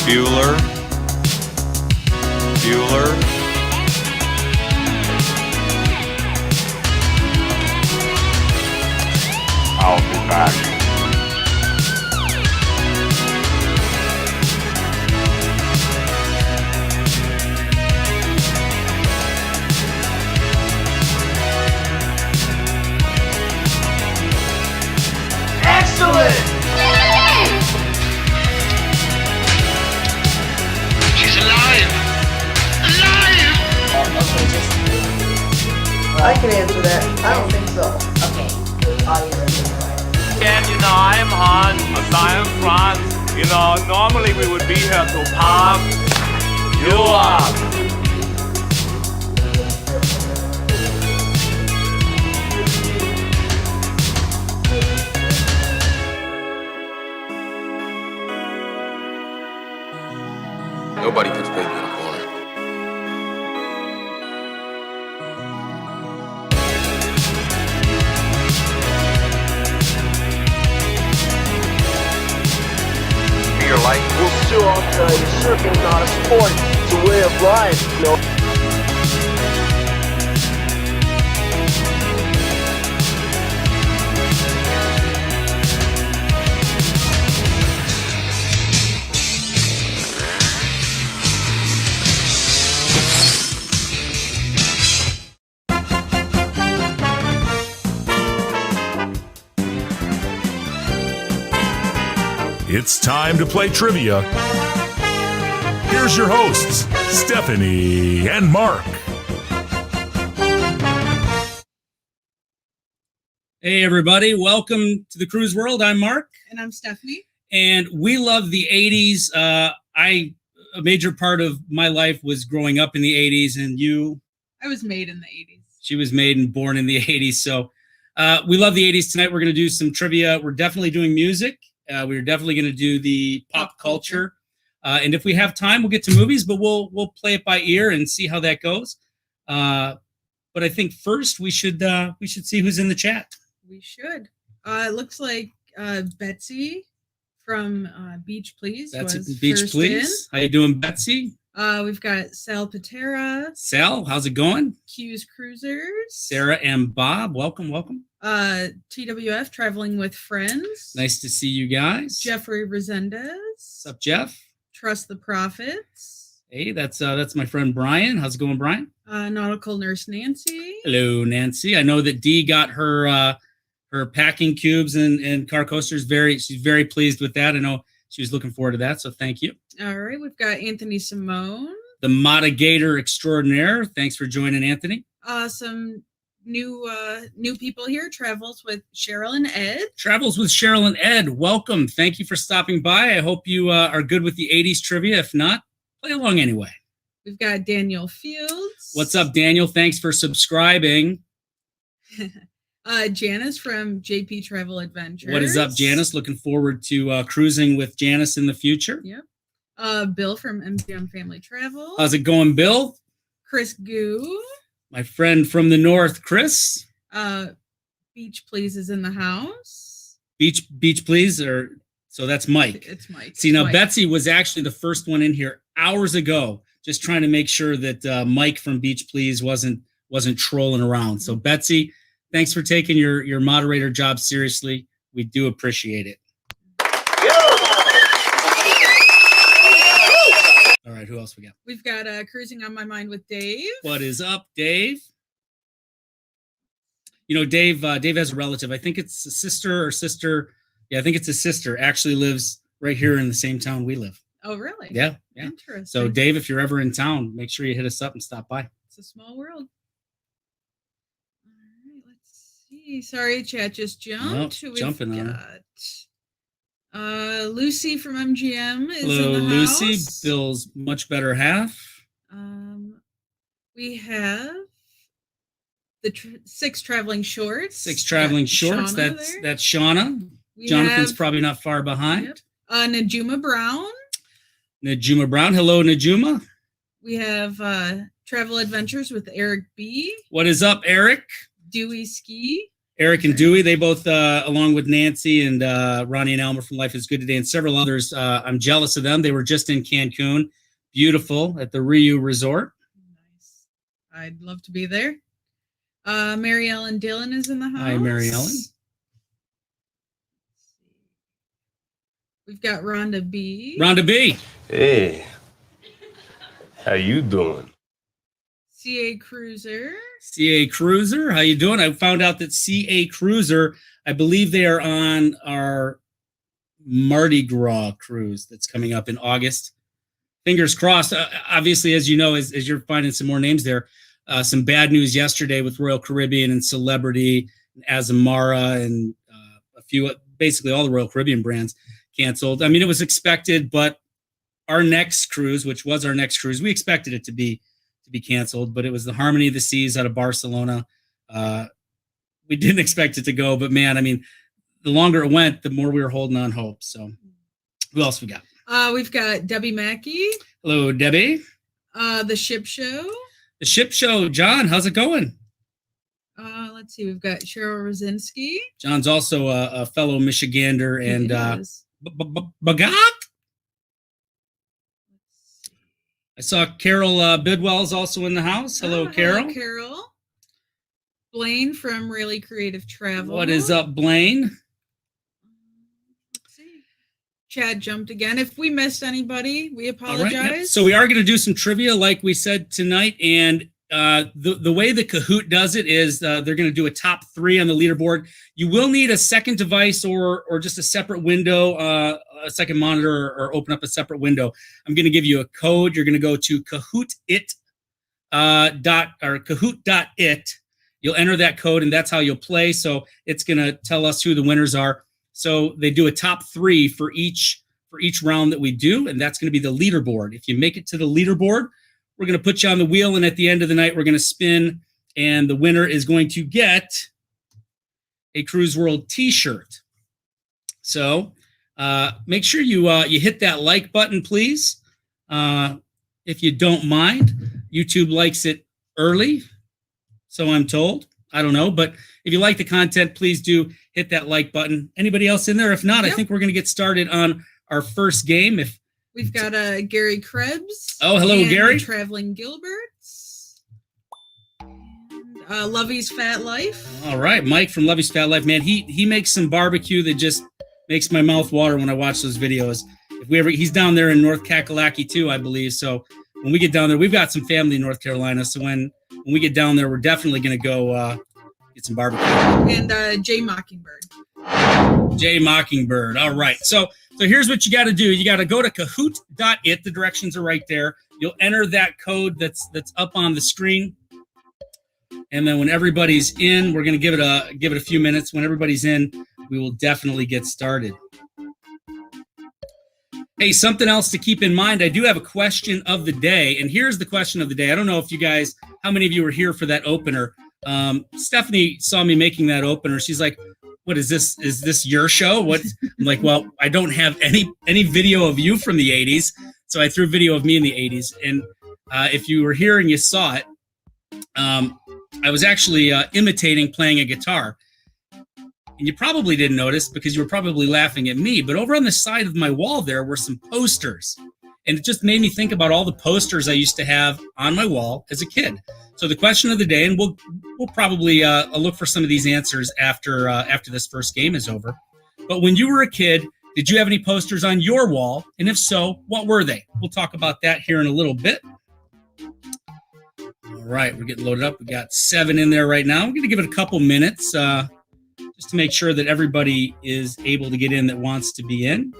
Bueller. I'll be back. Excellent! She's alive! Alive! Okay, just... I can answer that. I don't think so. Okay. And I'm on Zion France. Normally we would be here to pump you up. Nobody puts baby in a corner. Be your life. Well, sure, I'll tell you, surfing's not a sport. It's a way of life, It's time to play trivia. Here's your hosts, Stephanie and Mark. Hey, everybody. Welcome to the Cruise World. I'm Mark. And I'm Stephanie. And we love the 80s. A major part of my life was growing up in the 80s, and you? I was made in the 80s. She was made and born in the 80s. So we love the 80s. Tonight we're going to do some trivia. We're definitely doing music. We're definitely going to do the pop culture. And if we have time, we'll get to movies, but we'll play it by ear and see how that goes. But I think first we should see who's in the chat. We should. It looks like Betsy from Beach Please. That's was Beach first Please. How you doing, Betsy? We've got Sal Patera. Sal, how's it going? Q's Cruisers. Sarah and Bob, welcome. TWF Traveling with Friends. Nice to see you guys. Jeffrey Resendez. What's up, Jeff? Trust the Prophets. Hey, that's my friend Brian. How's it going, Brian? Nautical Nurse Nancy. Hello, Nancy. I know that Dee got her packing cubes and car coasters. She's very pleased with that. I know she was looking forward to that, so thank you. All right, we've got Anthony Simone. The Modigator extraordinaire. Thanks for joining, Anthony. Some new people here. Travels with Cheryl and Ed. Travels with Cheryl and Ed. Welcome. Thank you for stopping by. I hope you are good with the 80s trivia. If not, play along anyway. We've got Daniel Fields. What's up, Daniel? Thanks for subscribing. Janice from JP Travel Adventures. What is up, Janice? Looking forward to cruising with Janice in the future. Yep. Bill from MGM Family Travel. How's it going, Bill? Chris Goo. My friend from the north, Chris. Beach Please is in the house. Beach Please, so that's Mike. It's Mike. See, now Mike. Betsy was actually the first one in here hours ago, just trying to make sure that Mike from Beach Please wasn't trolling around. So Betsy, thanks for taking your moderator job seriously. We do appreciate it. All right, who else we got? We've got Cruising on My Mind with Dave. What is up, Dave? You know, Dave has a relative. I think it's a sister. Yeah, I think it's a sister. Actually lives right here in the same town we live. Oh, really? Yeah. Interesting. So, Dave, if you're ever in town, make sure you hit us up and stop by. It's a small world. All right, let's see. Sorry, chat just jumped. Nope, jumping on Lucy from MGM is Hello, in the Lucy, house. Bill's much better half. We have the Six Traveling Shorts. Six Traveling Shorts. Shauna That's Shauna. Jonathan's probably not far behind. Yep. Najuma Brown. Najuma Brown. Hello, Najuma. We have Travel Adventures with Eric B. What is up, Eric? Dewey Ski. Eric and Dewey, they both, along with Nancy and Ronnie and Elmer from Life is Good Today and several others, I'm jealous of them. They were just in Cancun. Beautiful at the Riu Resort. Nice. I'd love to be there. Mary Ellen Dillon is in the house. Hi, Mary Ellen. We've got Rhonda B. Rhonda B. Hey, how you doing? C.A. Cruiser. C.A. Cruiser, how you doing? I found out that C.A. Cruiser, I believe they are on our Mardi Gras cruise that's coming up in August. Fingers crossed. Obviously, as you know, as you're finding some more names there, some bad news yesterday with Royal Caribbean and Celebrity, and Azamara, and a few, basically all the Royal Caribbean brands canceled. I mean, it was expected, but our next cruise, which was our next cruise, we expected it to be canceled, but it was the Harmony of the Seas out of Barcelona. We didn't expect it to go, but man, I mean, the longer it went, the more we were holding on hope. So who else we got? We've got Debbie Mackey. Hello, Debbie. The Ship Show. The Ship Show. John, how's it going? Let's see. We've got Cheryl Rosinski. John's also a fellow Michigander and Bagat. I saw Carol Bidwell's also in the house. Hello, Carol. Hello, Carol. Blaine from Really Creative Travel. What is up, Blaine? Let's see. Chad jumped again. If we missed anybody, we apologize. All right, yep. So we are going to do some trivia like we said tonight. And the way the Kahoot does it is they're going to do a top 3 on the leaderboard. You will need a second device or just a separate window, a second monitor, or open up a separate window. I'm going to give you a code. You're going to go to Kahoot.it. You'll enter that code, and that's how you'll play. So it's going to tell us who the winners are. So they do a top 3 for each round that we do, and that's going to be the leaderboard. If you make it to the leaderboard, we're going to put you on the wheel, and at the end of the night, we're going to spin, and the winner is going to get a Cruise World t-shirt. So make sure you hit that like button, please. If you don't mind. YouTube likes it early, so I'm told. I don't know, but if you like the content, please do hit that like button. Anybody else in there? If not, yep. I think we're going to get started on our first game. We've got Gary Krebs. Oh, hello, Gary. Traveling Gilberts. And, Lovey's Fat Life. All right, Mike from Lovey's Fat Life. Man, he makes some barbecue that just makes my mouth water when I watch those videos. He's down there in North Kakalaki too, I believe. So when we get down there, we've got some family in North Carolina. So when we get down there, we're definitely going to go get some barbecue. And Jay Mockingbird. Jay Mockingbird. All right. So here's what you got to do. You got to go to Kahoot.it. The directions are right there. You'll enter that code that's up on the screen. And then when everybody's in, we're going to give it a few minutes. When everybody's in, we will definitely get started. Hey, something else to keep in mind. I do have a question of the day, and here's the question of the day. I don't know if you guys, how many of you were here for that opener? Stephanie saw me making that opener. She's like, "What is this? Is this your show?" What? I'm like, "Well, I don't have any video of you from the 80s, so I threw video of me in the 80s." And if you were here and you saw it, I was actually imitating playing a guitar. And you probably didn't notice because you were probably laughing at me, but over on the side of my wall there were some posters. And it just made me think about all the posters I used to have on my wall as a kid. So the question of the day, and we'll probably look for some of these answers after this first game is over. But when you were a kid, did you have any posters on your wall? And if so, what were they? We'll talk about that here in a little bit. All right, we're getting loaded up. We got 7 in there right now. We're going to give it a couple minutes just to make sure that everybody is able to get in that wants to be in.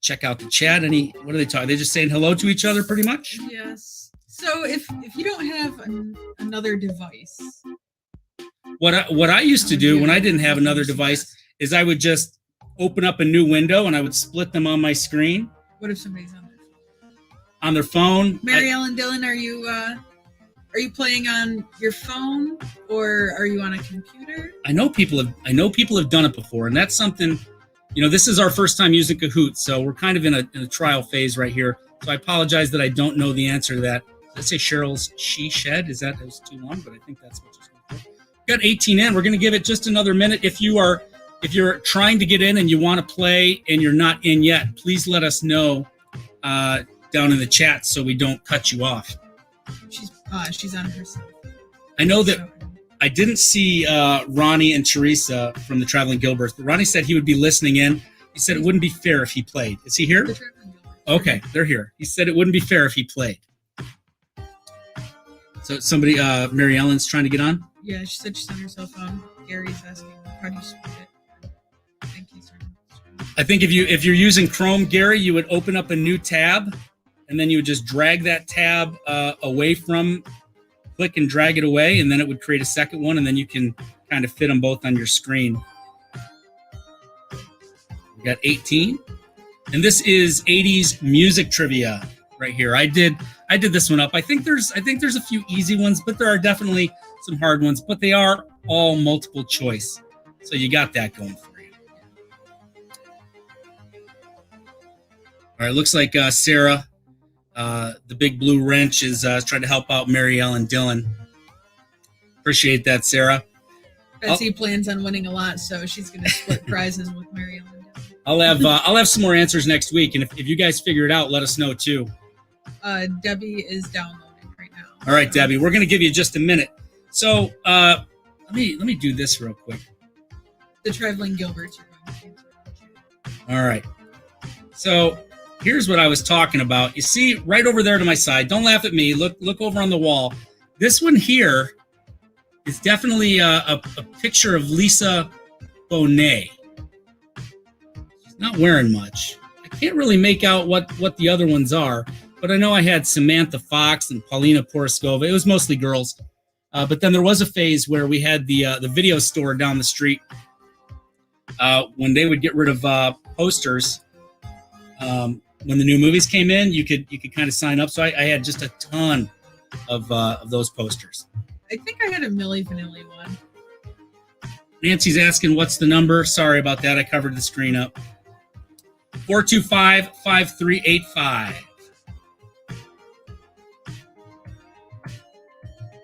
Check out the chat. What are they talking? Are they just saying hello to each other pretty much? Yes. So if you don't have another device. What I used to do when I didn't have another device is I would just open up a new window and I would split them on my screen. What if somebody's on their phone? On their phone. Mary Ellen Dillon, are you playing on your phone or are you on a computer? I know people have done it before, and that's something. This is our first time using Kahoot, so we're kind of in a trial phase right here. So I apologize that I don't know the answer to that. Let's say Cheryl's she shed. That was too long, but I think that's what she's going to do. Got 18 in. We're going to give it just another minute. If you're trying to get in and you want to play and you're not in yet, please let us know down in the chat so we don't cut you off. She's on herself. I know that I didn't see Ronnie and Teresa from the Traveling Gilberts, but Ronnie said he would be listening in. He said it wouldn't be fair if he played. Is he here? Okay, they're here. He said it wouldn't be fair if he played. So somebody, Mary Ellen's trying to get on? Yeah, she said she's on her cell phone. Gary's asking, how do you spell it? I think he's trying. I think if you're using Chrome, Gary, you would open up a new tab, and then you would just drag that tab away from, click and drag it away, and then it would create a second one, and then you can kind of fit them both on your screen. We got 18. And this is 80s music trivia right here. I did this one up. I think there's a few easy ones, but there are definitely some hard ones, but they are all multiple choice. So you got that going for you. All right, looks like Sarah, the big blue wrench, is trying to help out Mary Ellen Dillon. Appreciate that, Sarah. Betsy plans on winning a lot, so she's going to split prizes with Mary Ellen. I'll have some more answers next week, and if you guys figure it out, let us know too. Debbie is downloading right now. All right, Debbie, we're going to give you just a minute. So let me do this real quick. The Traveling Gilberts are going to answer. All right. So here's what I was talking about. You see right over there to my side. Don't laugh at me. Look over on the wall. This one here is definitely a picture of Lisa Bonet. She's not wearing much. I can't really make out what the other ones are, but I know I had Samantha Fox and Paulina Poroskova. It was mostly girls. But then there was a phase where we had the video store down the street when they would get rid of posters. When the new movies came in, you could kind of sign up. So I had just a ton of those posters. I think I had a Milli Vanilli one. Nancy's asking what's the number. Sorry about that. I covered the screen up. 425-5385.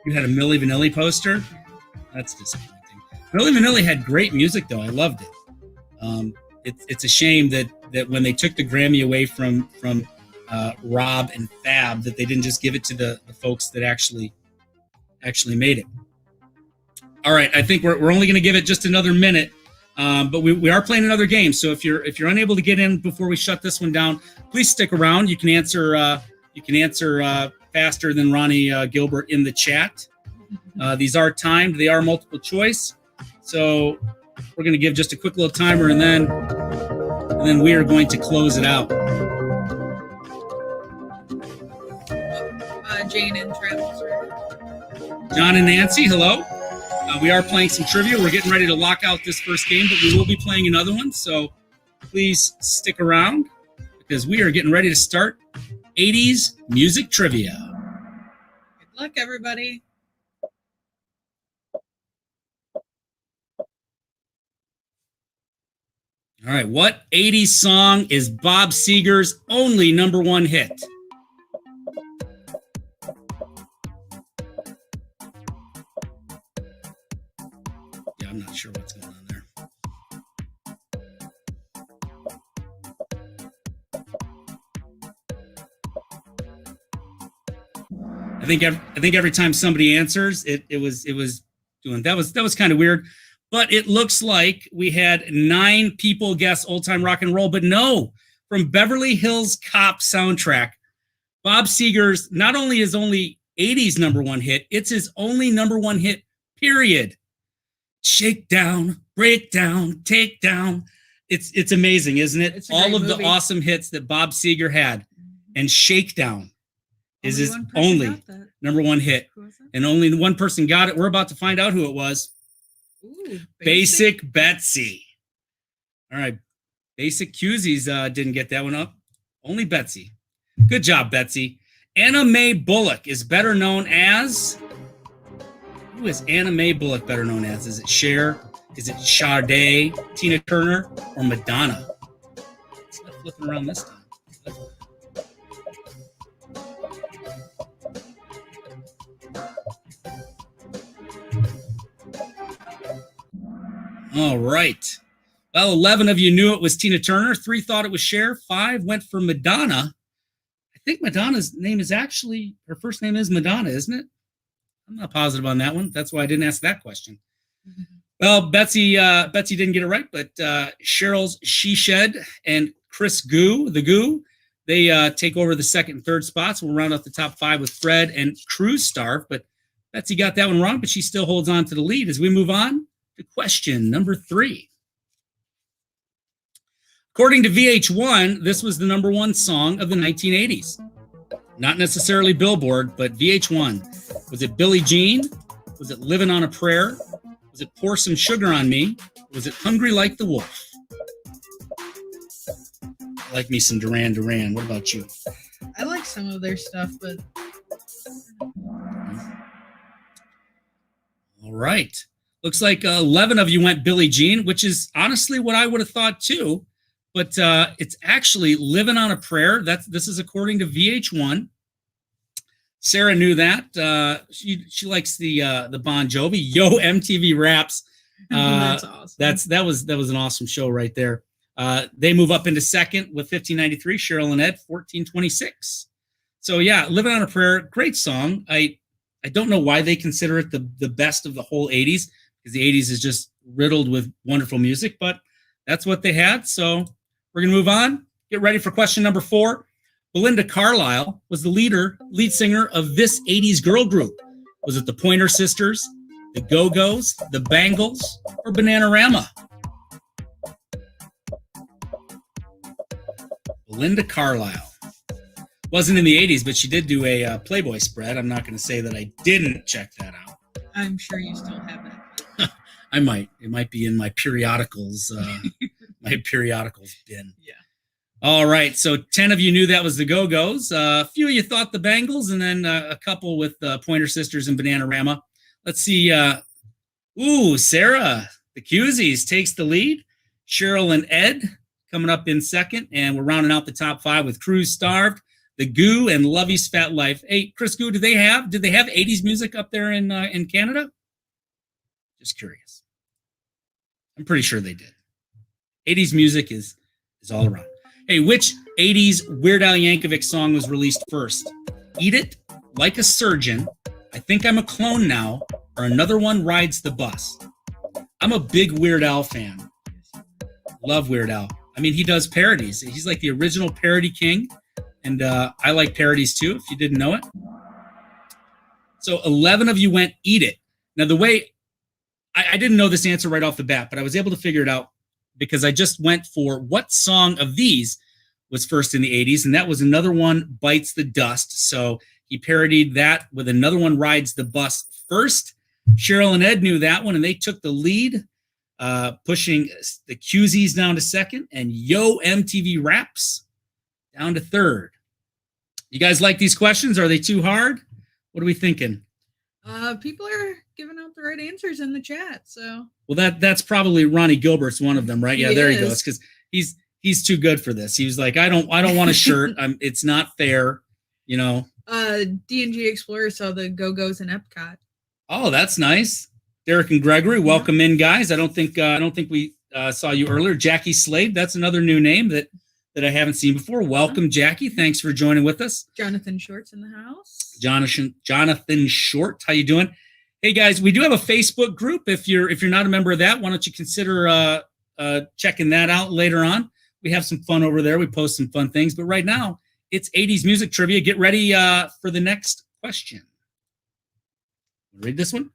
You had a Milli Vanilli poster? That's disappointing. Milli Vanilli had great music, though. I loved it. It's a shame that when they took the Grammy away from Rob and Fab, that they didn't just give it to the folks that actually made it. All right, I think we're only going to give it just another minute, but we are playing another game. So if you're unable to get in before we shut this one down, please stick around. You can answer faster than Ronnie Gilbert in the chat. These are timed. They are multiple choice. So we're going to give just a quick little timer, and then we are going to close it out. Jane and Travis. John and Nancy, hello. We are playing some trivia. We're getting ready to lock out this first game, but we will be playing another one. So please stick around because we are getting ready to start 80s music trivia. Good luck, everybody. All right, what 80s song is Bob Seger's only #1 hit? Yeah, I'm not sure what's going on there. I think every time somebody answers, it was doing that was kind of weird. But it looks like we had 9 people guess Old Time Rock and Roll, but no, from Beverly Hills Cop soundtrack. Bob Seger's not only his only 80s #1 hit, it's his only #1 hit, period. Shake down, break down, take down. It's amazing, isn't it? All of the awesome hits that Bob Seger had. And Shakedown is his only #1 hit. And only one person got it. We're about to find out who it was. Ooh, Basic Betsy. All right. Basic Cusies didn't get that one up. Only Betsy. Good job, Betsy. Anna Mae Bullock is better known as... Who is Anna Mae Bullock better known as? Is it Cher? Is it Sade, Tina Turner, or Madonna? It's not flipping around this time. All right. Well, 11 of you knew it was Tina Turner. 3 thought it was Cher. 5 went for Madonna. I think Madonna's name is actually, her first name is Madonna, isn't it? I'm not positive on that one. That's why I didn't ask that question. Well, Betsy didn't get it right, but Cheryl's She Shed and Chris Goo, the Goo, they take over the second and third spots. We'll round out the top 5 with Fred and Cruise Starve, but Betsy got that one wrong, but she still holds on to the lead as we move on to question number 3. According to VH1, this was the number 1 song of the 1980s. Not necessarily Billboard, but VH1. Was it Billie Jean? Was it Living on a Prayer? Was it Pour Some Sugar on Me? Or was it Hungry Like the Wolf? I like me some Duran Duran. What about you? I like some of their stuff, but all right. Looks like 11 of you went Billie Jean, which is honestly what I would have thought too. But it's actually Living on a Prayer. This is according to VH1. Sarah knew that. She likes the Bon Jovi. Yo MTV Raps. that's awesome. That was an awesome show right there. They move up into second with 1593. Cheryl and Ed 1426. So yeah, Living on a Prayer, great song. I don't know why they consider it the best of the whole 80s, because the 80s is just riddled with wonderful music, but that's what they had. So we're going to move on. Get ready for question number 4. Belinda Carlisle was the lead singer of this 80s girl group. Was it the Pointer Sisters, the Go-Go's, the Bangles, or Bananarama? Belinda Carlisle. Wasn't in the 80s, but she did do a Playboy spread. I'm not going to say that I didn't check that out. I'm sure you still have it. I might. It might be in my periodicals, bin. Yeah. All right. So 10 of you knew that was the Go-Go's. A few of you thought the Bangles, and then a couple with Pointer Sisters and Bananarama. Let's see. Sarah, the Cusies, takes the lead. Cheryl and Ed coming up in second, and we're rounding out the top 5 with Cruise Starved, the Goo, and Lovey's Fat Life. Hey, Chris Goo, did they have 80s music up there in Canada? Just curious. I'm pretty sure they did. 80s music is all around. Hey, which 80s Weird Al Yankovic song was released first? Eat It, Like a Surgeon, I Think I'm a Clone Now, or Another One Rides the Bus? I'm a big Weird Al fan. Love Weird Al. I mean, he does parodies. He's like the original parody king, and I like parodies too, if you didn't know it. So 11 of you went Eat It. Now, the way I didn't know this answer right off the bat, but I was able to figure it out because I just went for what song of these was first in the 80s, and that was Another One Bites the Dust. So he parodied that with Another One Rides the Bus first. Cheryl and Ed knew that one, and they took the lead, pushing the Cusies down to second, and Yo MTV Raps down to third. You guys like these questions? Are they too hard? What are we thinking? People are giving out the right answers in the chat. So well, that's probably Ronnie Gilbert's one of them, right? Yeah, there he goes. Because he's too good for this. He was like, I don't want a shirt. It's not fair, you know. D&G Explorer saw the Go-Go's in Epcot. Oh, that's nice. Derek and Gregory, welcome in, guys. I don't think we saw you earlier. Jackie Slade, that's another new name that I haven't seen before. Welcome, Jackie. Thanks for joining with us. Jonathan Short's in the house. Jonathan Short, how you doing? Hey guys, we do have a Facebook group. If you're not a member of that, why don't you consider checking that out later on? We have some fun over there. We post some fun things, but right now it's 80s music trivia. Get ready for the next question. Read this one.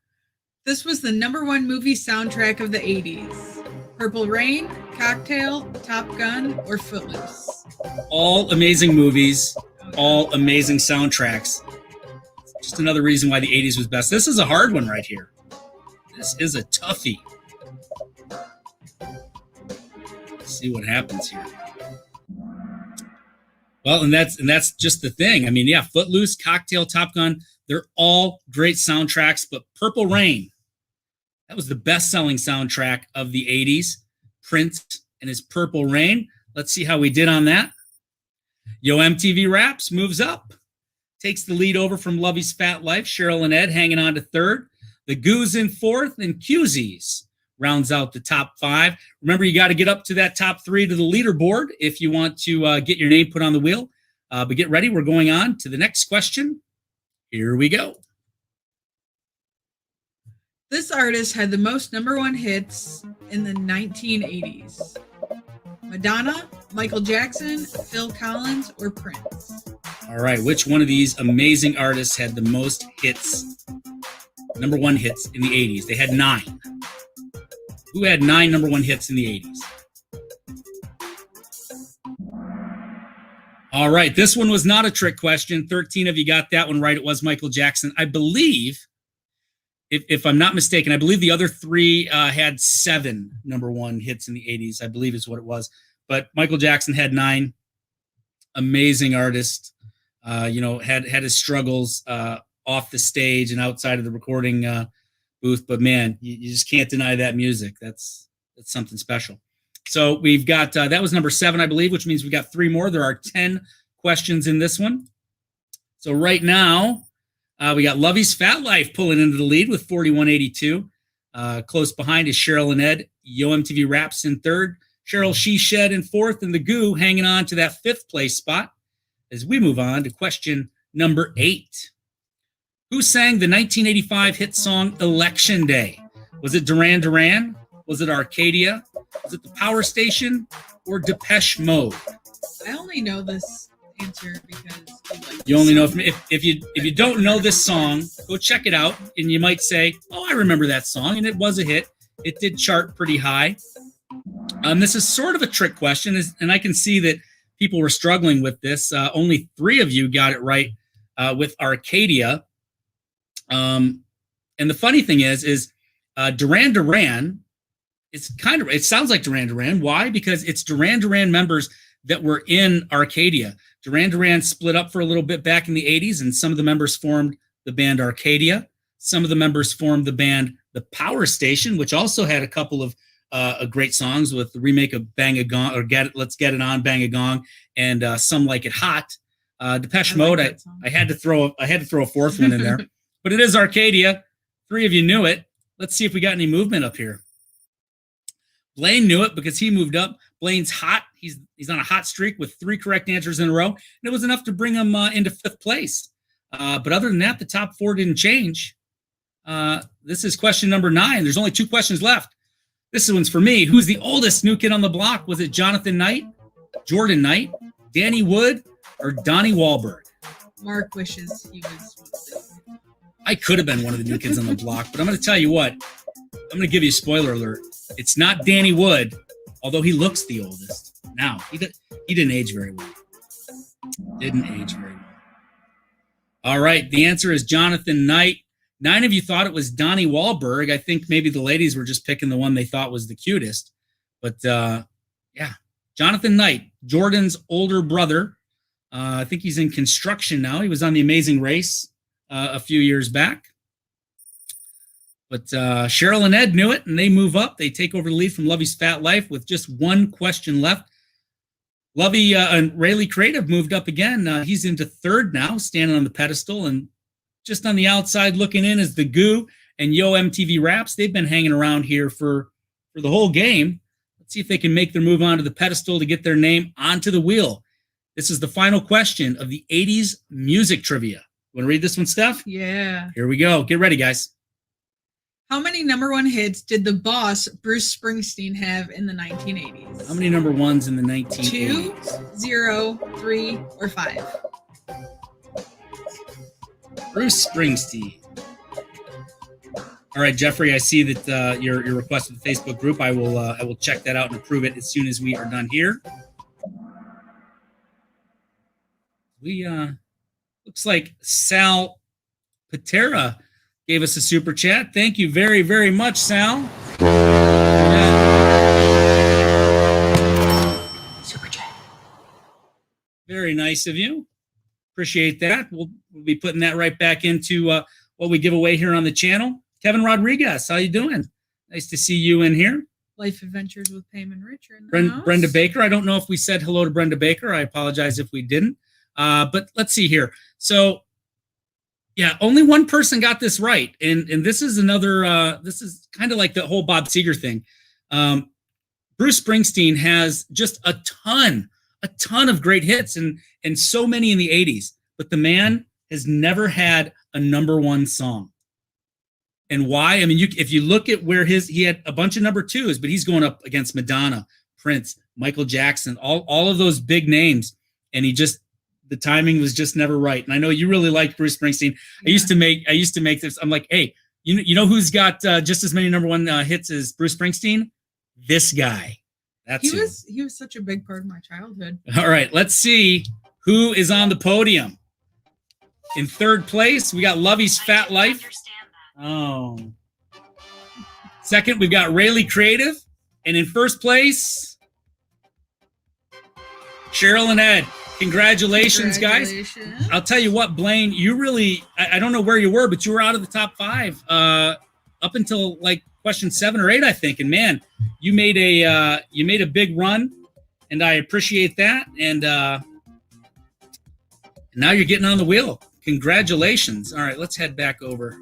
This was the #1 movie soundtrack of the 80s. Purple Rain, Cocktail, Top Gun, or Footloose? All amazing movies, all amazing soundtracks. Just another reason why the 80s was best. This is a hard one right here. This is a toughie. Let's see what happens here. Well, and that's just the thing. I mean, yeah, Footloose, Cocktail, Top Gun, they're all great soundtracks, but Purple Rain, that was the best-selling soundtrack of the 80s. Prince and his Purple Rain. Let's see how we did on that. Yo MTV Raps moves up. Takes the lead over from Lovey's Fat Life. Cheryl and Ed hanging on to third. The Goos in fourth, and Cusies rounds out the top 5. Remember, you got to get up to that top 3 to the leaderboard if you want to get your name put on the wheel. But get ready. We're going on to the next question. Here we go. This artist had the most number 1 hits in the 1980s. Madonna, Michael Jackson, Phil Collins, or Prince? All right. Which one of these amazing artists had the most hits, number 1 hits in the 80s? They had 9. Who had 9 number 1 hits in the 80s? All right. This one was not a trick question. 13 of you got that one right. It was Michael Jackson. I believe, if I'm not mistaken, I believe the other 3 had 7 number 1 hits in the 80s, I believe is what it was. But Michael Jackson had 9. Amazing artist. Had his struggles off the stage and outside of the recording booth. But man, you just can't deny that music. That's something special. So we've got, that was number 7, I believe, which means we got 3 more. There are 10 questions in this one. So right now, we got Lovey's Fat Life pulling into the lead with 4182. Close behind is Cheryl and Ed. Yo MTV Raps in 3rd. Cheryl She Shed in 4th. And the Goo hanging on to that 5th place spot as we move on to question number 8. Who sang the 1985 hit song Election Day? Was it Duran Duran? Was it Arcadia? Was it the Power Station? Or Depeche Mode? I only know this answer because you only know if you don't know this song, go check it out, and you might say, "Oh, I remember that song," and it was a hit. It did chart pretty high. This is sort of a trick question, and I can see that people were struggling with this. Only 3 of you got it right with Arcadia. And the funny thing is Duran Duran. It sounds like Duran Duran. Why? Because it's Duran Duran members that were in Arcadia. Duran Duran split up for a little bit back in the 80s, and some of the members formed the band Arcadia. Some of the members formed the band The Power Station, which also had a couple of great songs with the remake of Bang a Gong, or Let's Get It On, Bang a Gong, and Some Like It Hot. Depeche Mode, I had to throw a 4th one in there. But it is Arcadia. 3 of you knew it. Let's see if we got any movement up here. Blaine knew it because he moved up. Blaine's hot. He's on a hot streak with 3 correct answers in a row. And it was enough to bring him into 5th place. But other than that, the top 4 didn't change. This is question number 9. There's only 2 questions left. This one's for me. Who's the oldest new kid on the block? Was it Jonathan Knight, Jordan Knight, Danny Wood, or Donnie Wahlberg? Mark wishes he was. I could have been one of the new kids on the block, but I'm going to tell you what. I'm going to give you a spoiler alert. It's not Danny Wood, although he looks the oldest. Now, he didn't age very well. Didn't age very well. All right, the answer is Jonathan Knight. 9 of you thought it was Donnie Wahlberg. I think maybe the ladies were just picking the one they thought was the cutest. But, yeah, Jonathan Knight, Jordan's older brother. I think he's in construction now. He was on The Amazing Race a few years back. But Cheryl and Ed knew it, and they move up. They take over the lead from Lovey's Fat Life with just 1 question left. Lovey and Rayleigh Creative moved up again. He's into 3rd now, standing on the pedestal. And just on the outside looking in is the Goo and Yo MTV Raps. They've been hanging around here for the whole game. Let's see if they can make their move onto the pedestal to get their name onto the wheel. This is the final question of the 80s music trivia. Want to read this one, Steph? Yeah. Here we go. Get ready, guys. How many number 1 hits did the boss Bruce Springsteen have in the 1980s? How many number 1s in the 1980s? 2, 0, 3, or 5? Bruce Springsteen. All right, Jeffrey, I see that your request in the Facebook group. I will check that out and approve it as soon as we are done here. We looks like Sal Patera gave us a super chat. Thank you very, very much, Sal. Super chat. Very nice of you. Appreciate that. We'll be putting that right back into what we give away here on the channel. Kevin Rodriguez, how you doing? Nice to see you in here. Life Adventures with Payman Richard in the house. Brenda Baker. I don't know if we said hello to Brenda Baker. I apologize if we didn't. But let's see here. So Yeah, only one person got this right, and this is another. This is kind of like the whole Bob Seger thing. Bruce Springsteen has just a ton of great hits, and so many in the '80s. But the man has never had a number one song. And why? I mean, if you look at where he had a bunch of number twos, but he's going up against Madonna, Prince, Michael Jackson, all of those big names, and the timing was just never right. And I know you really like Bruce Springsteen. Yeah. I used to make this. I'm like, hey, you know who's got just as many number one hits as Bruce Springsteen? This guy. He was such a big part of my childhood. All right, let's see who is on the podium. In third place, we got Lovey's Fat Life. Oh. Second, we've got Rayleigh Creative. And in first place, Cheryl and Ed. Congratulations, guys. I'll tell you what, Blaine, you really, I don't know where you were, but you were out of the top 5 up until like question 7 or 8, I think. And man, you made a big run, and I appreciate that. And now you're getting on the wheel. Congratulations. All right, let's head back over.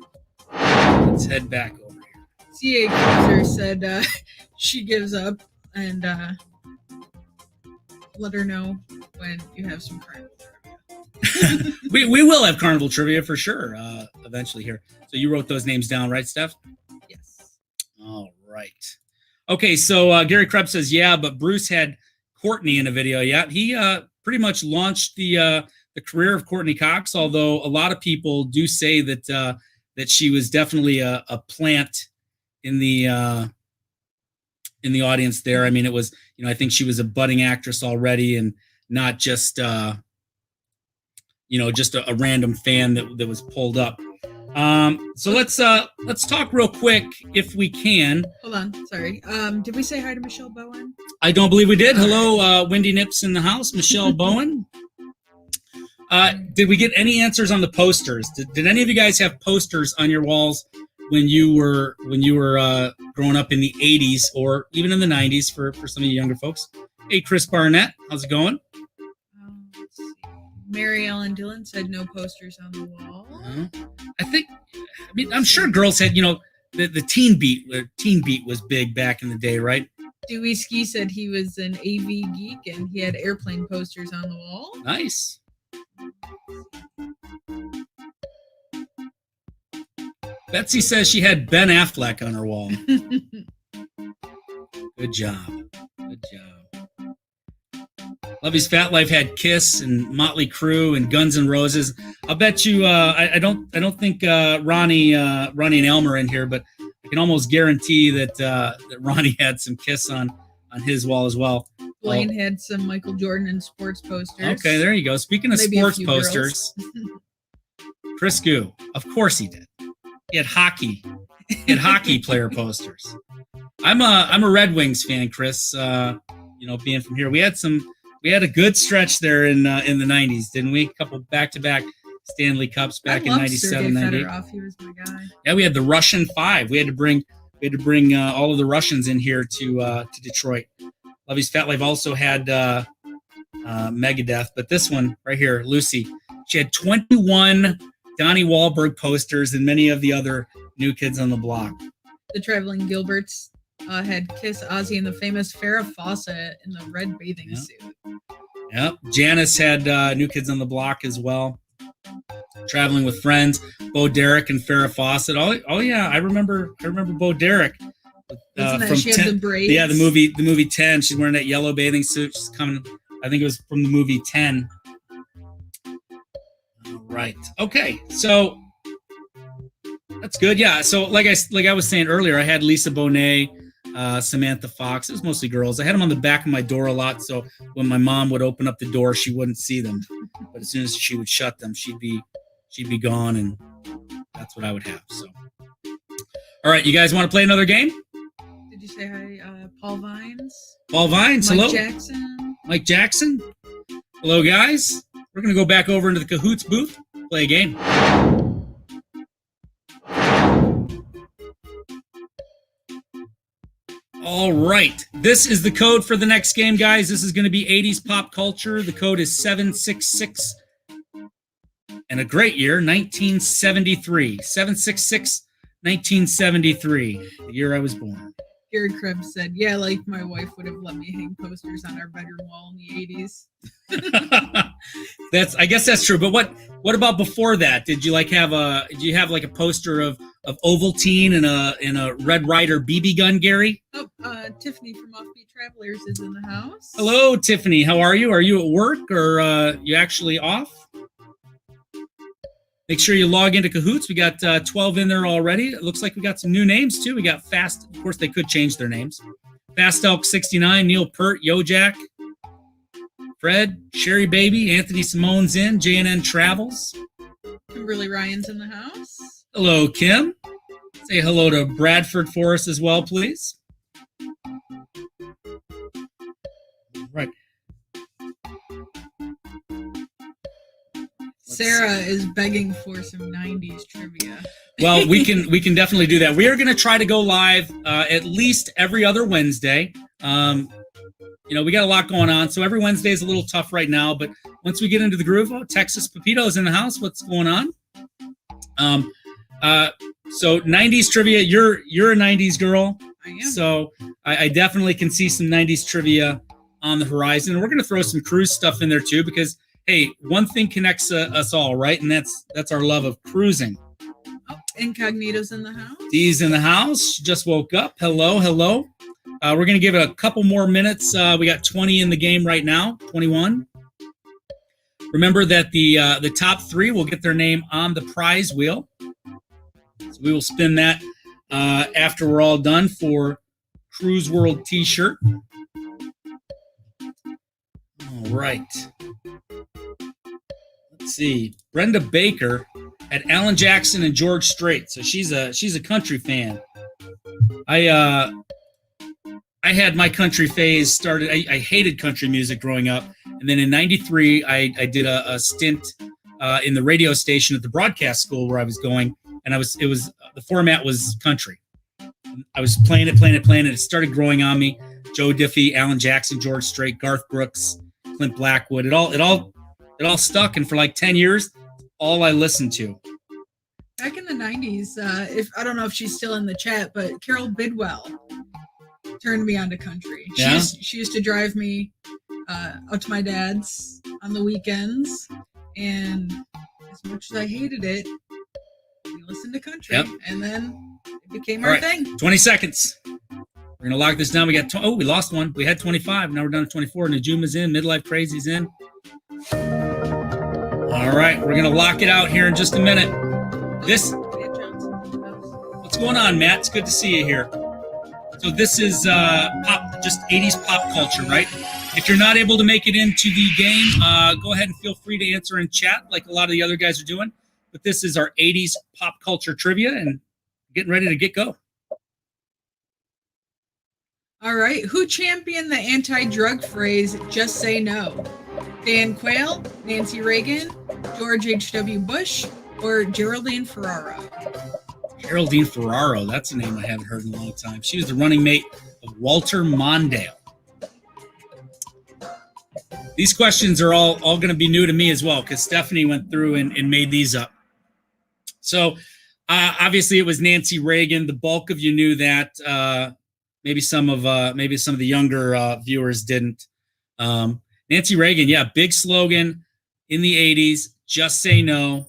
Here. C.A. Cruiser said she gives up, and let her know when you have some carnival trivia. we will have carnival trivia for sure eventually here. So you wrote those names down, right, Steph? Yes. All right. Okay, so Gary Krebs says, yeah, but Bruce had Courtney in a video. Yeah, he pretty much launched the career of Courtney Cox, although a lot of people do say that she was definitely a plant in the audience there. I mean, it was, I think she was a budding actress already, and not just just a random fan that was pulled up. So let's talk real quick if we can. Hold on, sorry. Did we say hi to Michelle Bowen? I don't believe we did. Hello, Wendy Nips in the house, Michelle Bowen. Did we get any answers on the posters? Did any of you guys have posters on your walls when you were growing up in the 80s or even in the 90s for some of you younger folks? Hey, Chris Barnett, how's it going? Let's see. Mary Ellen Dillon said no posters on the wall. I'm sure girls had, the teen beat. Teen beat was big back in the day, right? Dewey Ski said he was an AV geek and he had airplane posters on the wall. Nice. Betsy says she had Ben Affleck on her wall. Good job. Lovey's Fat Life had Kiss and Motley Crue and Guns N' Roses. I'll bet you. I don't think Ronnie and Elmer are in here, but I can almost guarantee that Ronnie had some Kiss on his wall as well. Blaine had some Michael Jordan and sports posters. Okay, there you go. Speaking of Maybe sports posters, Chris Goo, of course he did. He had hockey player posters. I'm a Red Wings fan, Chris. Being from here, we had a good stretch there in the 90s, didn't we? A couple back-to-back Stanley Cups back in 97, 98. He was my guy. Yeah, we had the Russian Five. We had to bring all of the Russians in here to Detroit. Lovey's Fat Life also had Megadeth, but this one right here, Lucy, she had 21 Donnie Wahlberg posters and many of the other New Kids on the Block. The Traveling Gilberts had Kiss, Ozzy, and the famous Farrah Fawcett in the red bathing suit. Yep. Janice had New Kids on the Block as well. Traveling with Friends, Bo Derek and Farrah Fawcett. Oh yeah, I remember Bo Derek. From she had the braids? Yeah, the movie 10. She's wearing that yellow bathing suit. She's coming. I think it was from the movie 10. All right. Okay. So that's good. Yeah. So like I was saying earlier, I had Lisa Bonet, Samantha Fox. It was mostly girls. I had them on the back of my door a lot, so when my mom would open up the door, she wouldn't see them. But as soon as she would shut them, she'd be gone, and that's what I would have. So, all right, you guys want to play another game? Did you say hi, Paul Vines? Paul Vines, Mike hello. Mike Jackson. Hello, guys. We're gonna go back over into the Kahoots booth, play a game. All right. This is the code for the next game, guys. This is going to be 80s pop culture. The code is 766. and a great year, 1973. 766 1973, the year I was born. Gary Krebs said, yeah, like my wife would have let me hang posters on our bedroom wall in the 80s. I guess that's true. But what about before that? Did you have a poster of Ovaltine and a Red Ryder BB gun, Gary? Oh, Tiffany from Offbeat Travelers is in the house. Hello, Tiffany. How are you? Are you at work or you actually off? Make sure you log into Kahoots. We got 12 in there already. It looks like we got some new names too. We got Fast. Of course, they could change their names. Fast Elk 69, Neil Pert, Yo Jack, Fred, Sherry Baby, Anthony Simone's in, JNN Travels. Kimberly Ryan's in the house. Hello, Kim. Say hello to Bradford for us as well, please. Right. Sarah is begging for some 90s trivia. Well, we can definitely do that. We are going to try to go live at least every other Wednesday. We got a lot going on, so every Wednesday is a little tough right now. But once we get into the groove, Texas Pepito's in the house. What's going on? So 90s trivia. You're a 90s girl. I am. So I definitely can see some 90s trivia on the horizon. And we're going to throw some cruise stuff in there too, because hey, one thing connects us all, right? And that's our love of cruising. Oh, Incognito's in the house. Dee's in the house. She just woke up. Hello. We're going to give it a couple more minutes. We got 20 in the game right now, 21. Remember that the top three will get their name on the prize wheel. So we will spin that after we're all done for Cruise World t-shirt. All right. Let's see. Brenda Baker at Alan Jackson and George Strait. So she's a country fan. I had my country phase started. I hated country music growing up, and then in '93 I did a stint in the radio station at the broadcast school where I was going, and the format was country. I was playing it, and it started growing on me. Joe Diffie, Alan Jackson, George Strait, Garth Brooks, Clint Blackwood. It all stuck, and for like 10 years, all I listened to. Back in the 90s, I don't know if she's still in the chat, but Carol Bidwell turned me on to country. Yeah? She used to drive me out to my dad's on the weekends, and as much as I hated it, we listened to country, Yep. And then it became All our right, thing. 20 seconds. We're going to lock this down. We got, we lost one. We had 25. Now we're down to 24. Najuma's in. Midlife Crazy's in. All right. We're going to lock it out here in just a minute. What's going on, Matt? It's good to see you here. So this is just 80s pop culture, right? If you're not able to make it into the game, go ahead and feel free to answer in chat like a lot of the other guys are doing. But this is our 80s pop culture trivia, and getting ready to get go. All right. Who championed the anti-drug phrase, just say no? Dan Quayle, Nancy Reagan, George H.W. Bush, or Geraldine Ferraro? Geraldine Ferraro. That's a name I haven't heard in a long time. She was the running mate of Walter Mondale. These questions are all going to be new to me as well, because Stephanie went through and made these up. So obviously it was Nancy Reagan. The bulk of you knew that. Maybe some of the younger viewers didn't. Nancy Reagan, yeah, big slogan in the 80s. Just say no.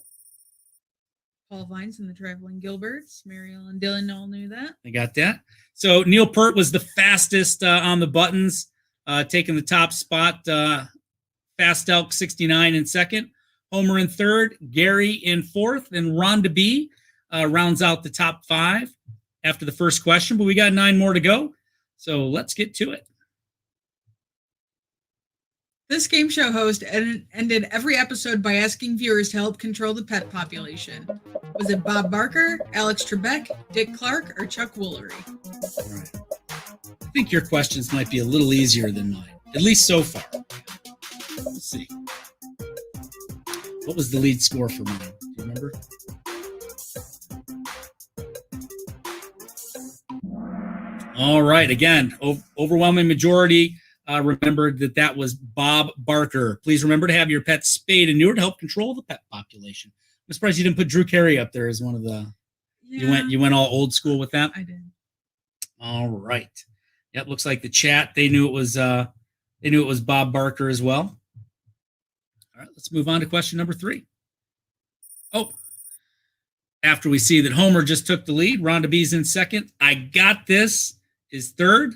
Paul Vines and the Traveling Gilberts. Mariel and Dylan all knew that. I got that. So Neil Peart was the fastest on the buttons, taking the top spot. Fast Elk 69 in second. Homer in third. Gary in fourth. And Rhonda B rounds out the top five after the first question. But we got 9 more to go. So let's get to it. This game show host ended every episode by asking viewers to help control the pet population. Was it Bob Barker, Alex Trebek, Dick Clark, or Chuck Woolery? All right. I think your questions might be a little easier than mine, at least so far. Let's see. What was the lead score for mine? Do you remember? All right. Again, overwhelming majority remembered that was Bob Barker. Please remember to have your pet spayed and neutered to help control the pet population. I'm surprised you didn't put Drew Carey up there as one of the. Yeah, You went all old school with that. I did. All right. Yep. Looks like the chat they knew it was Bob Barker as well. All right. Let's move on to question number 3. Oh. After we see that Homer just took the lead, Rhonda B's in second. I got this is third.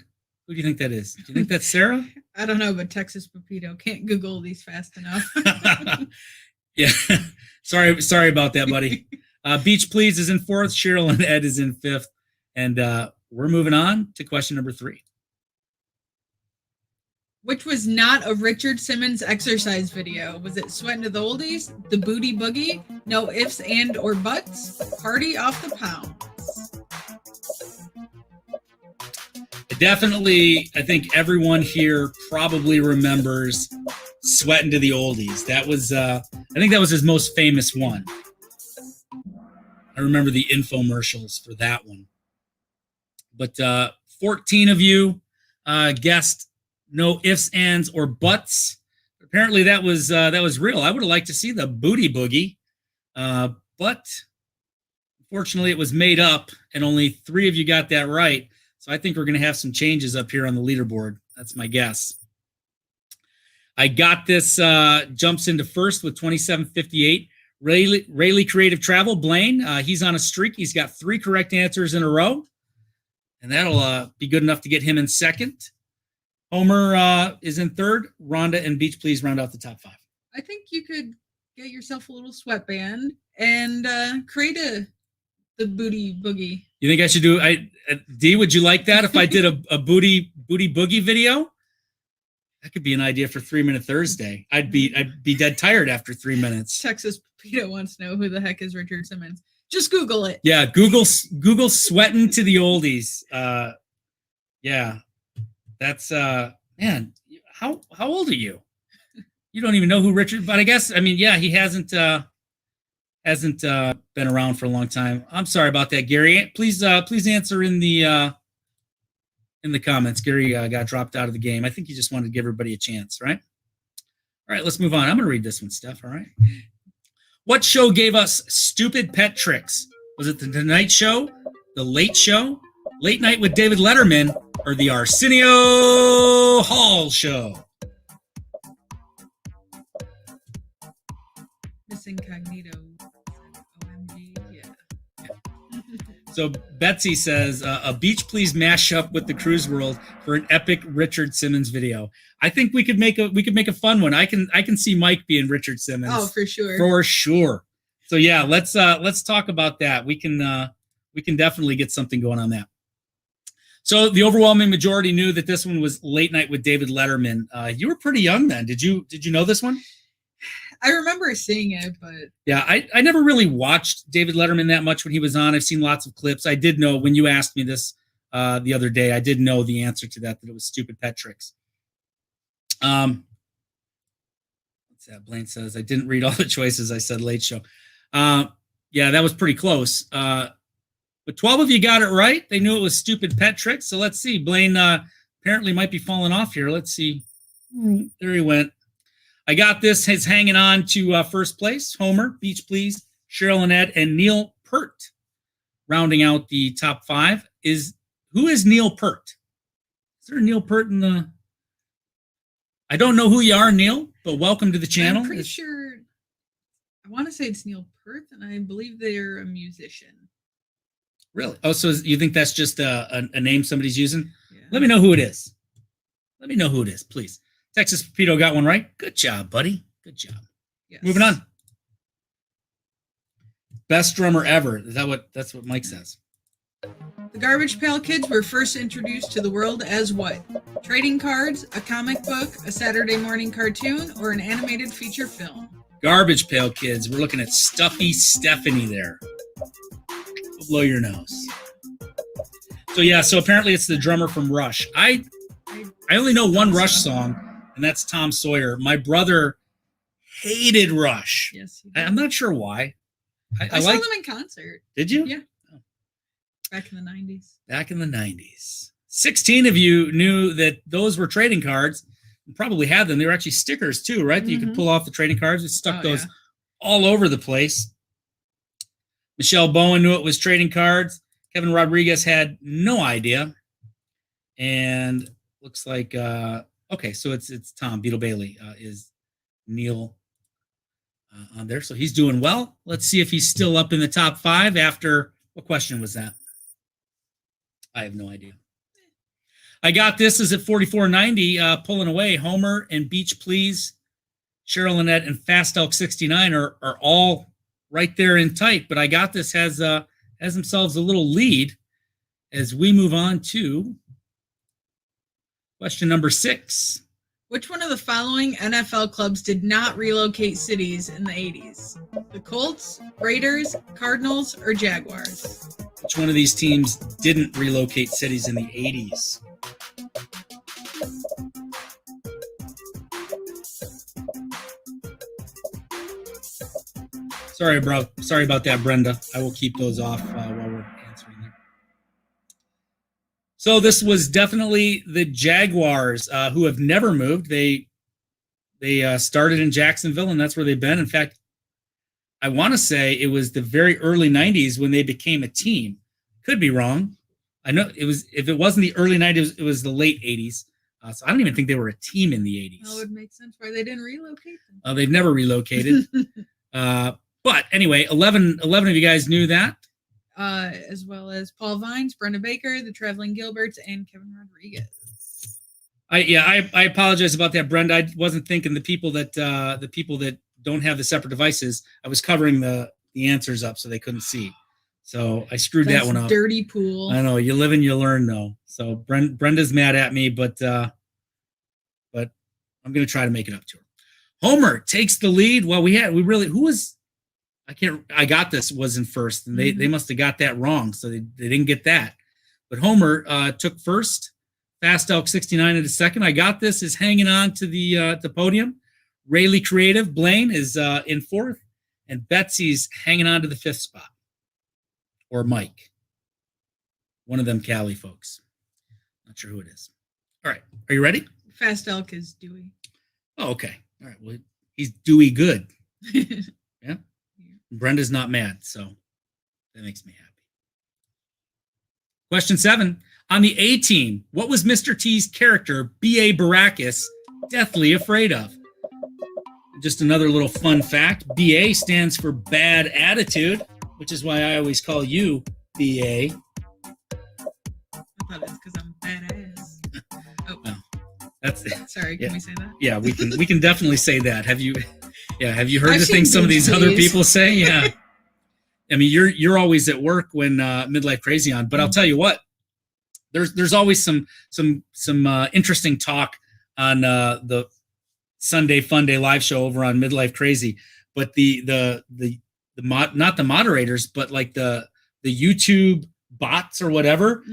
Who do you think that is? Do you think that's Sarah? I don't know, but Texas Pepito can't Google these fast enough. Yeah. Sorry about that, buddy. Beach Please is in 4th. Cheryl and Ed is in 5th. And we're moving on to question number 3. Which was not a Richard Simmons exercise video? Was it Sweatin' to the Oldies, The Booty Boogie, No Ifs and or Buts, Party Off the Pound? Definitely, I think everyone here probably remembers Sweatin' to the Oldies. That was, I think that was his most famous one. I remember the infomercials for that one. But 14 of you guessed No Ifs, Ands, or Buts. Apparently that was real. I would have liked to see the Booty Boogie, but unfortunately it was made up, and only 3 of you got that right. So I think we're going to have some changes up here on the leaderboard. That's my guess. I got this. Jumps into first with 2758. Rayleigh Creative Travel, Blaine. He's on a streak. He's got 3 correct answers in a row, and that'll be good enough to get him in second. Homer is in third. Rhonda and Beach Please round out the top 5. I think you could get yourself a little sweatband and create the Booty Boogie. You think I should do? D, would you like that if I did a booty boogie video? That could be an idea for 3-Minute Thursday. I'd be dead tired after 3 minutes. Texas Pepito wants to know who the heck is Richard Simmons. Just Google it. Yeah, Google Sweatin' to the Oldies. Yeah, that's man. How old are you? You don't even know who Richard. But I guess yeah, he hasn't been around for a long time. I'm sorry about that, Gary. Please answer in the comments. Gary got dropped out of the game. I think he just wanted to give everybody a chance, right? All right, let's move on. I'm going to read this one, Steph. All right. What show gave us stupid pet tricks? Was it the Tonight Show, the Late Show, Late Night with David Letterman, or the Arsenio Hall Show? Miss Incognito. OMG, yeah. So Betsy says a Beach Please mashup with the Cruise World for an epic Richard Simmons video. I think we could make a fun one. I can see Mike being Richard Simmons. Oh, for sure. For sure. So yeah, let's talk about that. We can definitely get something going on that. So the overwhelming majority knew that this one was Late Night with David Letterman. You were pretty young then. Did you know this one? I remember seeing it, but yeah, I never really watched David Letterman that much when he was on. I've seen lots of clips. I did know when you asked me this the other day, I did know the answer to that it was stupid pet tricks. What's that? Blaine says, I didn't read all the choices. I said Late Show. Yeah, that was pretty close. But 12 of you got it right. They knew it was stupid pet tricks. So let's see. Blaine apparently might be falling off here. Let's see. There he went. I got this. He's hanging on to first place. Homer, Beach Please, Cheryl and Ed, and Neil Peart. Rounding out the top 5 who is Neil Peart? Is there a Neil Peart in the? I don't know who you are, Neil, but welcome to the channel. I'm pretty sure. I want to say it's Neil Peart, and I believe they're a musician. Really? Oh, so you think that's just a name somebody's using? Yeah. Let me know who it is. Let me know who it is, please. Texas Pepito got one right. Good job, buddy. Good job. Yes. Moving on. Best drummer ever. That's what Mike says. The Garbage Pail Kids were first introduced to the world as what? Trading cards, a comic book, a Saturday morning cartoon, or an animated feature film? Garbage Pail Kids. We're looking at Stuffy Stephanie there. Blow your nose. So yeah, so apparently it's the drummer from Rush. I only know one Rush song, and that's Tom Sawyer. My brother hated Rush. Yes. I'm not sure why. I saw them in concert. Did you? Yeah. Back in the 90s. Back in the 90s. 16 of you knew that those were trading cards. You probably had them. They were actually stickers too, right? That you could pull off the trading cards. We stuck those all over the place. Michelle Bowen knew it was trading cards. Kevin Rodriguez had no idea. And looks like, okay, so it's Tom. Beetle Bailey is Neil on there. So he's doing well. Let's see if he's still up in the top 5 after, what question was that? I have no idea. I got this is at 44.90, pulling away. Homer and Beach Please, Cheryl Lynette and Fast Elk 69 are all right there in tight, but I got this has themselves a little lead as we move on to question number 6. Which one of the following NFL clubs did not relocate cities in the 80s? The Colts, Raiders, Cardinals, or Jaguars? Which one of these teams didn't relocate cities in the 80s? Sorry about that, Brenda. I will keep those off while we're answering them. So this was definitely the Jaguars, who have never moved. They started in Jacksonville, and that's where they've been. In fact, I want to say it was the very early 90s when they became a team. Could be wrong. I know it was. If it wasn't the early 90s, it was the late 80s. So I don't even think they were a team in the 80s. That would make sense why they didn't relocate them. They've never relocated. But anyway, 11 of you guys knew that. As well as Paul Vines, Brenda Baker, the Traveling Gilberts, and Kevin Rodriguez. I apologize about that, Brenda. I wasn't thinking the people that don't have the separate devices. I was covering the answers up so they couldn't see. So I screwed that one up. Dirty pool. I know, you live and you learn though. So Brenda's mad at me, but I'm gonna try to make it up to her. Homer takes the lead. Well, I got this was in first, and they must have got that wrong, so they didn't get that. But Homer took first. Fast Elk 69 into second. I got this is hanging on to the podium. Rayleigh Creative Blaine is in fourth, and Betsy's hanging on to the 5th spot. Or Mike, one of them Cali folks. Not sure who it is. All right, are you ready? Fast Elk is Dewey. Oh, okay. All right. Well, he's Dewey good. Yeah. Brenda's not mad, so that makes me happy. Question 7. On the A team, what was Mr. T's character, B.A. Baracus, deathly afraid of? Just another little fun fact. B.A. stands for bad attitude, which is why I always call you B.A. I thought it's because I'm badass. Oh. No, that's sorry. Can we say that? Yeah, we can definitely say that. Have you heard I've the things some of these other Please. people say? Yeah. I mean, you're always at work when Midlife Crazy on, but I'll tell you what, there's always some interesting talk on the Sunday Fun Day live show over on Midlife Crazy. But not the moderators, but like the YouTube bots or whatever,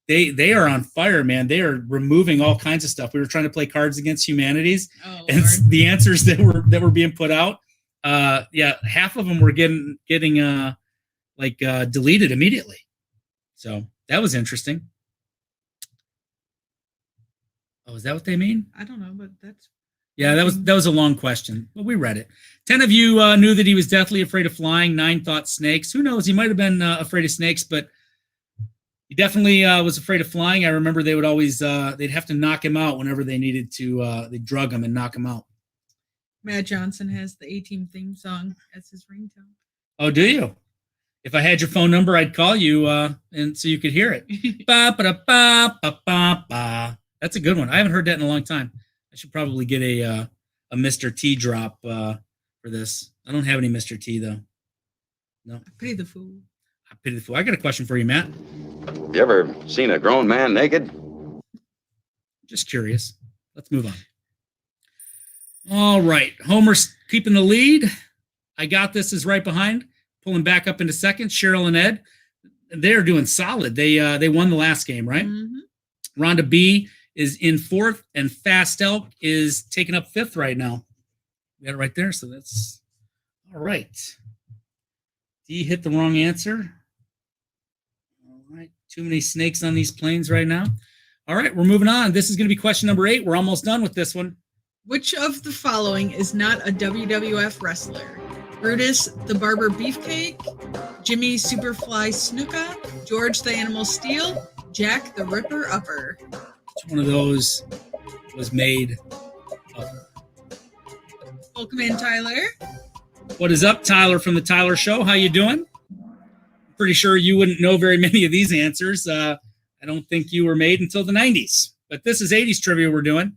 they are on fire, man. They are removing all kinds of stuff. We were trying to play Cards Against Humanities, and Lord. the answers that were being put out, half of them were getting deleted immediately. So that was interesting. Oh, is that what they mean? I don't know, but that's that was a long question, but we read it. 10 of you knew that he was deathly afraid of flying. 9 thought snakes. Who knows? He might have been afraid of snakes, but he definitely was afraid of flying. I remember they would always they'd have to knock him out whenever they needed to. They'd drug him and knock him out. Matt Johnson has the A-Team theme song as his ringtone. Oh, do you? If I had your phone number, I'd call you and so you could hear it. Ba ba ba ba ba ba. That's a good one. I haven't heard that in a long time. I should probably get a Mr. T drop for this. I don't have any Mr. T though. No. I pity the fool. I pity the fool. I got a question for you, Matt. You ever seen a grown man naked? Just curious. Let's move on. All right. Homer's keeping the lead. I got this is right behind. Pulling back up into second. Cheryl and Ed. They're doing solid. They won the last game, right? Mm-hmm. Rhonda B is in fourth, and Fast Elk is taking up fifth right now. We got it right there, so that's all right. D hit the wrong answer. All right. Too many snakes on these planes right now. All right, we're moving on. This is going to be question number 8. We're almost done with this one. Which of the following is not a WWF wrestler? Brutus the Barber Beefcake, Jimmy Superfly Snuka, George the Animal Steel, Jack the Ripper Upper. Which one of those was made upper? Welcome in, Tyler. What is up, Tyler from the Tyler Show? How you doing? Pretty sure you wouldn't know very many of these answers. I don't think you were made until the 90s. But this is 80s trivia we're doing.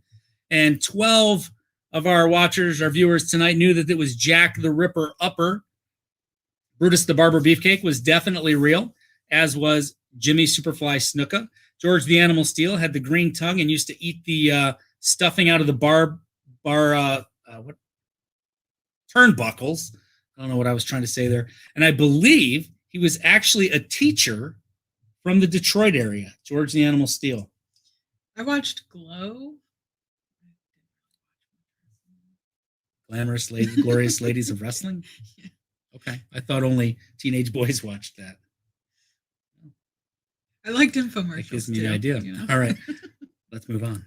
And 12 of our watchers, our viewers tonight, knew that it was Jack the Ripper Upper. Brutus the Barber Beefcake was definitely real, as was Jimmy Superfly Snuka. George the Animal Steel had the green tongue and used to eat the stuffing out of the turnbuckles. I don't know what I was trying to say there. And I believe he was actually a teacher from the Detroit area, George the Animal Steel. I watched Glow. Glamorous ladies, glorious ladies of wrestling? Yeah. Okay. I thought only teenage boys watched that. I liked infomercials. That gives me too, an idea. you know? All right. Let's move on.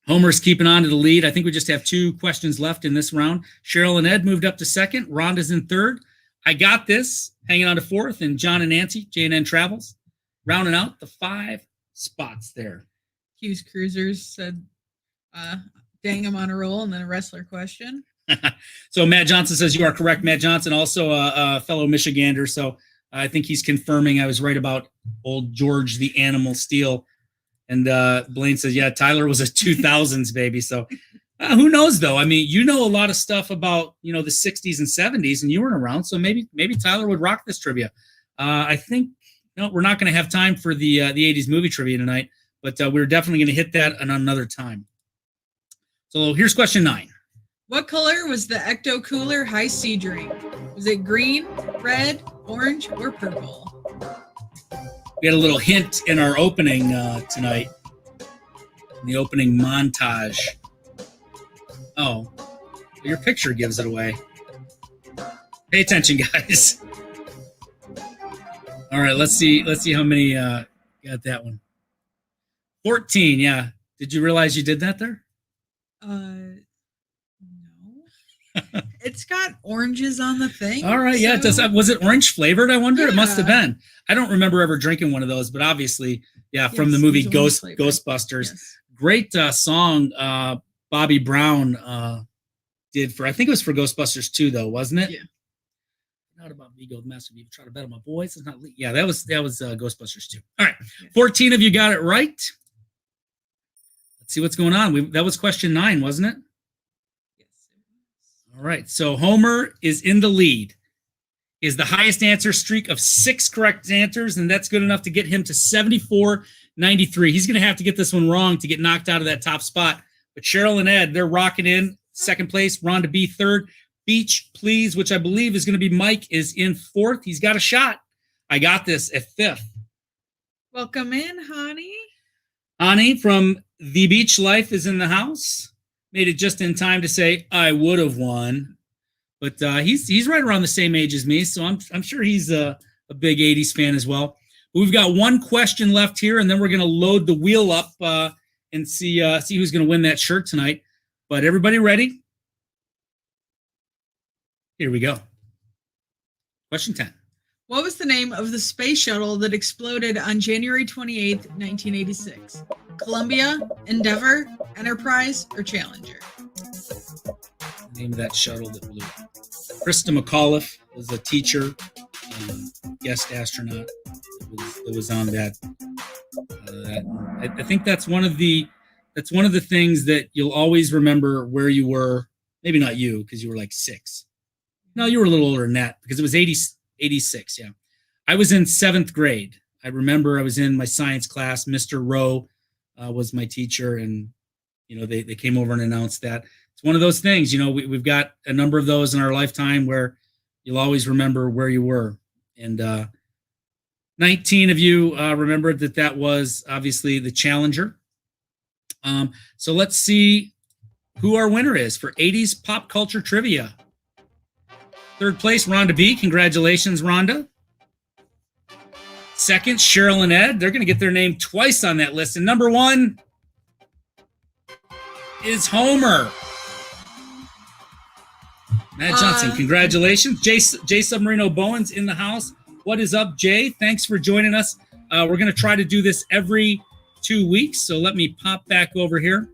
Homer's keeping on to the lead. I think we just have 2 questions left in this round. Cheryl and Ed moved up to second. Rhonda's in third. I got this, hanging on to fourth. And John and Nancy, J&N Travels, rounding out the 5 spots there. Hughes Cruisers said, dang, I'm on a roll, and then a wrestler question. So Matt Johnson says you are correct. Matt Johnson, also a fellow Michigander. So I think he's confirming I was right about old George the Animal Steel. And Blaine says, yeah, Tyler was a 2000s baby. So who knows, though? I mean, you know a lot of stuff about, the 60s and 70s, and you weren't around. So maybe Tyler would rock this trivia. I think, we're not going to have time for the 80s movie trivia tonight, but we're definitely going to hit that on another time. So here's question 9. What color was the Ecto Cooler High C drink? Was it green, red, orange, or purple? We had a little hint in our opening tonight, in the opening montage. Oh, your picture gives it away. Pay attention, guys. All right, let's see how many got that one. 14, yeah. Did you realize you did that there? No. It's got oranges on the thing. All right, yeah. So... Was it orange flavored? I wonder. Yeah. It must have been. I don't remember ever drinking one of those, but obviously, yeah, from the movie Ghostbusters. Yes. Great song Bobby Brown did for, I think it was for Ghostbusters 2, though, wasn't it? Yeah. Not about Vigo the Master. You try to bet on my boys. It's not. Yeah, that was Ghostbusters 2. All right, 14 of you got it right. Let's see what's going on. That was question 9, wasn't it? All right, so Homer is in the lead. He has the highest answer streak of 6 correct answers, and that's good enough to get him to 74-93. He's going to have to get this one wrong to get knocked out of that top spot. But Cheryl and Ed, they're rocking in second place. Rhonda B, third. Beach, please, which I believe is going to be Mike, is in fourth. He's got a shot. I got this at 5th. Welcome in, Honey. Honey from The Beach Life is in the house. Made it just in time to say I would have won, but he's right around the same age as me, so I'm sure he's a big 80s fan as well. But we've got one question left here, and then we're going to load the wheel up and see who's going to win that shirt tonight. But everybody ready? Here we go. Question 10. What was the name of the space shuttle that exploded on January 28th, 1986? Columbia, Endeavour, Enterprise, or Challenger? The name of that shuttle that blew. Krista McAuliffe was a teacher, guest astronaut that was on that. I think that's one of the things that you'll always remember where you were. Maybe not you, because you were like 6. No, you were a little older than that, because it was 86, yeah. I was in 7th grade. I remember I was in my science class. Mr. Rowe was my teacher, and they came over and announced that. It's one of those things, we've got a number of those in our lifetime where you'll always remember where you were. And 19 of you remembered that was obviously the Challenger. So let's see who our winner is for 80s pop culture trivia. 3rd place, Rhonda B. Congratulations, Rhonda. Second, Cheryl and Ed. They're going to get their name twice on that list. And number 1 is Homer. Matt Johnson, congratulations. Jay Submarino Bowens in the house. What is up, Jay? Thanks for joining us. We're going to try to do this every 2 weeks, so let me pop back over here.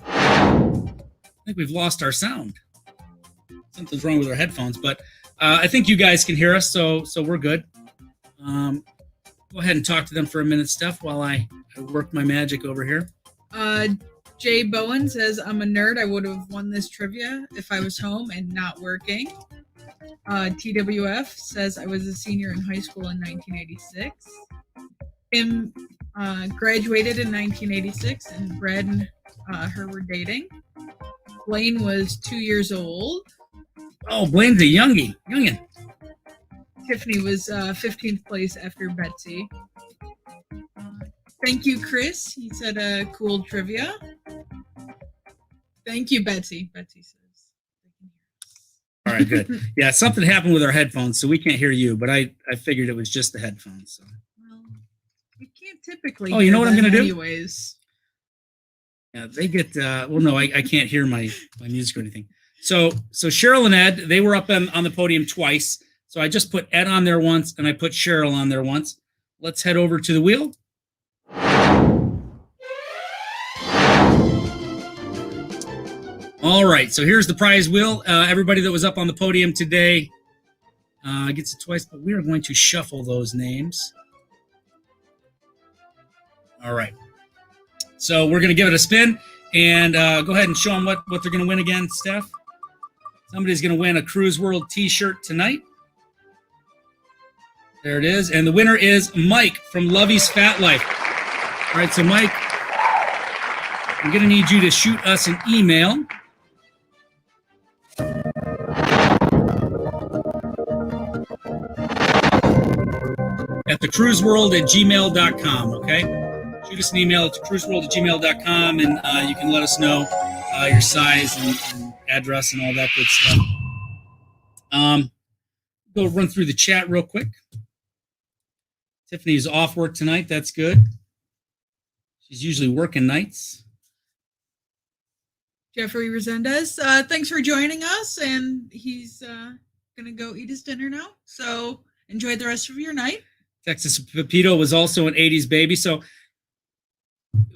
I think we've lost our sound. Something's wrong with our headphones, but I think you guys can hear us, so we're good. Go ahead and talk to them for a minute, Steph, while I work my magic over here. Jay Bowen says, I'm a nerd. I would have won this trivia if I was home and not working. TWF says, I was a senior in high school in 1986. Tim graduated in 1986, and Brad and her were dating. Blaine was 2 years old. Oh, Blaine's a youngin'. Tiffany was 15th place after Betsy. Thank you, Chris. He said cool trivia. Thank you, Betsy. Betsy says. All right, good. Yeah, something happened with our headphones, so we can't hear you, but I figured it was just the headphones. So. Well, you can't typically. Oh, you know what I'm going to do? Anyways. Yeah, they get, well, no, I can't hear my music or anything. So Cheryl and Ed, they were up on the podium twice. So I just put Ed on there once, and I put Cheryl on there once. Let's head over to the wheel. All right, so here's the prize wheel. Everybody that was up on the podium today gets it twice, but we are going to shuffle those names. All right. So we're going to give it a spin, and go ahead and show them what they're going to win again, Steph. Somebody's going to win a Cruise World t-shirt tonight. There it is. And the winner is Mike from Lovey's Fat Life. All right, so Mike, I'm going to need you to shoot us an email. At thecruiseworld@gmail.com, okay? Shoot us an email at thecruiseworld@gmail.com, and you can let us know your size and address and all that good stuff. Go run through the chat real quick. Tiffany's off work tonight. That's good. She's usually working nights. Jeffrey Resendez, thanks for joining us, and he's going to go eat his dinner now. So enjoy the rest of your night. Texas Pepito was also an 80s baby, so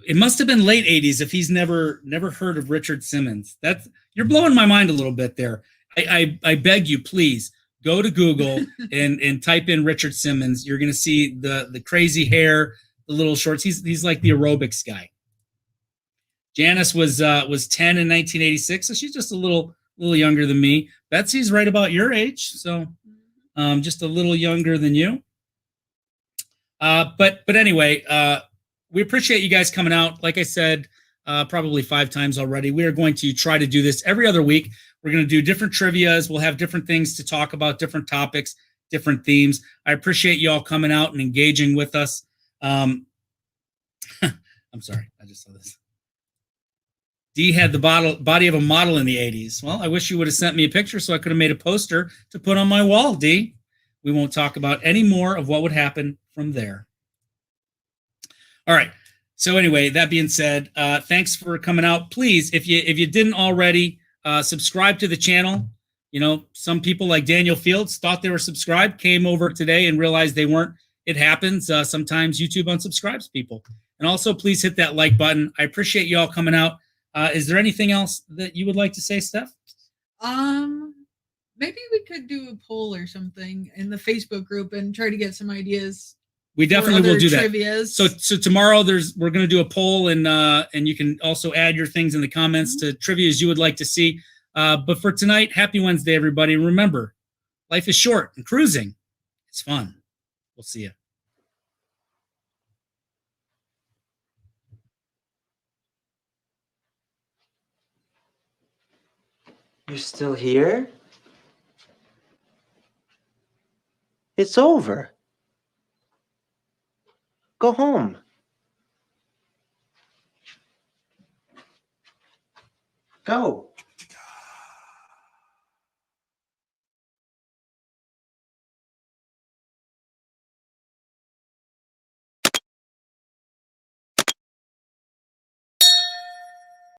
it must have been late 80s if he's never heard of Richard Simmons. You're blowing my mind a little bit there. I beg you, please go to Google and type in Richard Simmons. You're going to see the crazy hair, the little shorts. He's like the aerobics guy. Janice was 10 in 1986, so she's just a little younger than me. Betsy's right about your age, so just a little younger than you. But anyway, we appreciate you guys coming out. Like I said, probably 5 times already. We are going to try to do this every other week. We're going to do different trivias. We'll have different things to talk about, different topics, different themes. I appreciate you all coming out and engaging with us. I'm sorry, I just saw this. Dee had the body of a model in the 80s. Well, I wish you would have sent me a picture so I could have made a poster to put on my wall, Dee. We won't talk about any more of what would happen from there. All right. So anyway, that being said, thanks for coming out. Please, if you didn't already, subscribe to the channel. You know, some people like Daniel Fields thought they were subscribed, came over today and realized they weren't. It happens. Sometimes YouTube unsubscribes people. And also, please hit that like button. I appreciate you all coming out. Is there anything else that you would like to say, Steph? Maybe we could do a poll or something in the Facebook group and try to get some ideas. We definitely will do that. Trivias. So tomorrow we're going to do a poll, and you can also add your things in the comments to trivias you would like to see. But for tonight, happy Wednesday, everybody. And remember, life is short and cruising. It's fun. We'll see you. You're still here? It's over. Go home. Go.